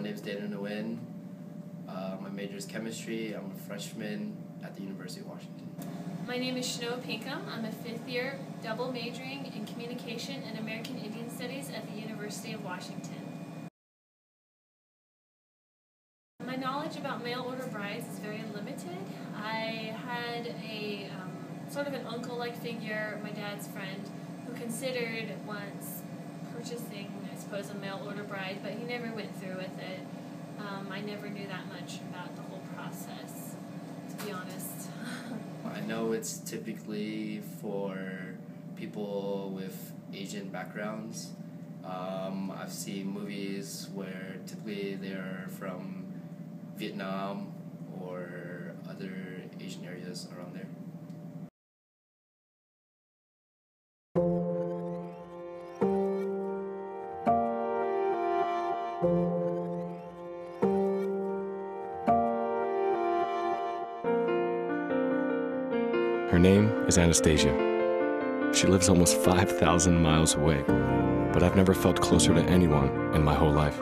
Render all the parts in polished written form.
name is Daniel Nguyen. My major is chemistry. I'm a freshman at the University of Washington. My name is Shanoa Pinkham. I'm a fifth-year double majoring in Communication and American Indian Studies at the University of Washington. My knowledge about mail-order brides is very limited. I had a sort of an uncle-like figure, my dad's friend, who considered once purchasing, I suppose, a mail-order bride, but he never went through with it. I never knew that much about the whole process, to be honest. I know it's typically for people with Asian backgrounds. I've seen movies where typically they're from Vietnam or other Asian areas around there. Her name is Anastasia. She lives almost 5,000 miles away, but I've never felt closer to anyone in my whole life.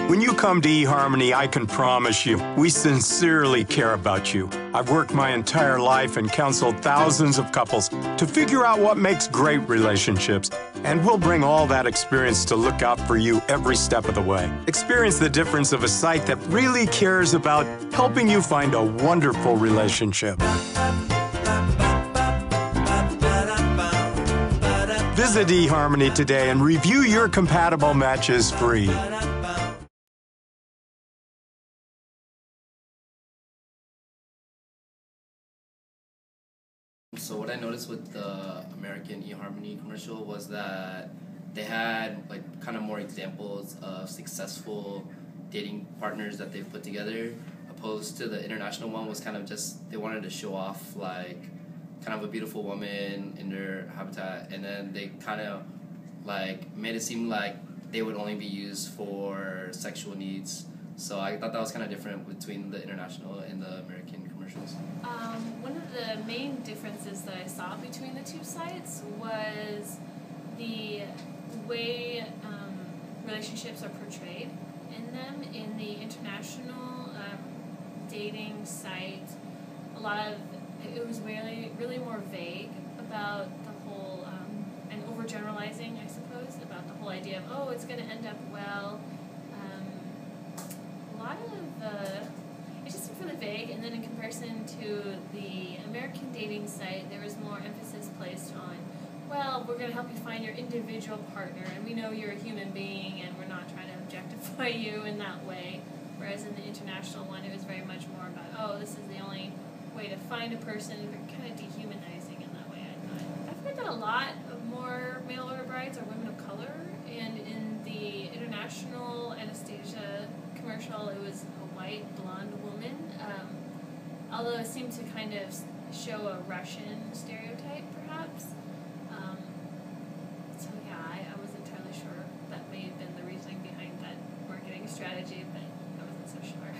When you come to eHarmony, I can promise you, we sincerely care about you. I've worked my entire life and counseled thousands of couples to figure out what makes great relationships, and we'll bring all that experience to look out for you every step of the way. Experience the difference of a site that really cares about helping you find a wonderful relationship. Visit eHarmony today and review your compatible matches free. So what I noticed with the American eHarmony commercial was that they had like kind of more examples of successful dating partners that they've put together, opposed to the international one was kind of just, they wanted to show off like kind of a beautiful woman in their habitat, and then they kind of like made it seem like they would only be used for sexual needs. So I thought that was kind of different between the international and the American commercials. One of the main differences that I saw between the two sites was the way relationships are portrayed in them. In the international dating site, it was really more vague about the whole, and overgeneralizing, I suppose, about the whole idea of, oh, it's going to end up well. A lot of it just seemed really vague, and then in comparison to the American dating site, there was more emphasis placed on, well, we're going to help you find your individual partner, and we know you're a human being, and we're not trying to objectify you in that way. Whereas in the international one, it was very much more about, oh, this is the only way to find a person, kind of dehumanizing in that way, I thought. I've heard that a lot of more mail-order brides are women of color, and in the international Anastasia commercial, it was a white, blonde woman, although it seemed to kind of show a Russian stereotype, perhaps. So yeah, I wasn't entirely sure. That may have been the reasoning behind that marketing strategy, but I wasn't so sure.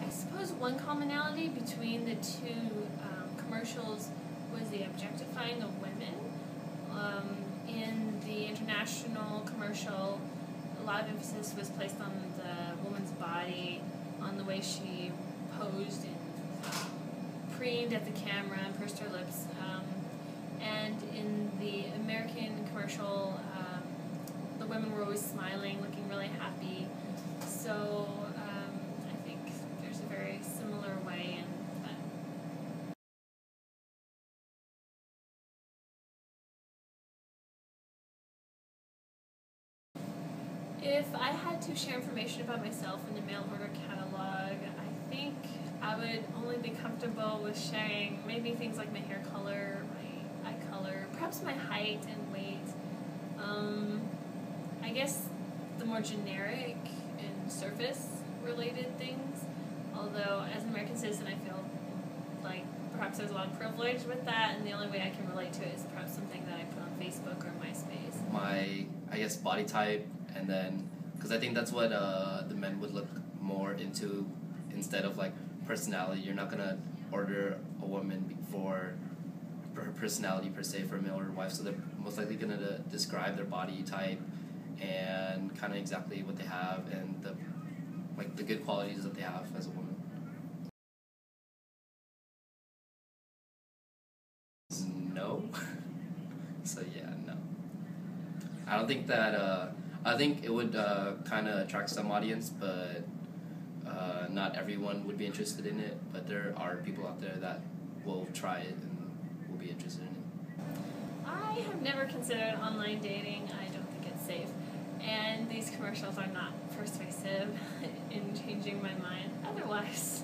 I suppose one commonality between the two commercials was the objectifying of women. In the international commercial, a lot of emphasis was placed on the woman's body, on the way she posed and preened at the camera and pursed her lips. And in the American commercial, the women were always smiling, looking really happy. So I think there's a very similar way in that. If I had to share information about myself in the mail order catalog, I think I would only be comfortable with sharing maybe things like my hair color, my eye color, perhaps my height and weight. I guess the more generic and surface-related things, although as an American citizen I feel like perhaps there's a lot of privilege with that, and the only way I can relate to it is perhaps something that I put on Facebook or MySpace. My, I guess, body type, and then, because I think that's what the men would look more into instead of like personality. You're not gonna order a woman for her personality per se for a male or wife, so they're most likely going to describe their body type and kind of exactly what they have and the good qualities that they have as a woman. No. So yeah, no. I don't think that. I think it would kind of attract some audience, but not everyone would be interested in it. But there are people out there that will try it and will be interested in it. I have never considered online dating. I don't think it's safe. And these commercials are not persuasive in changing my mind. Otherwise,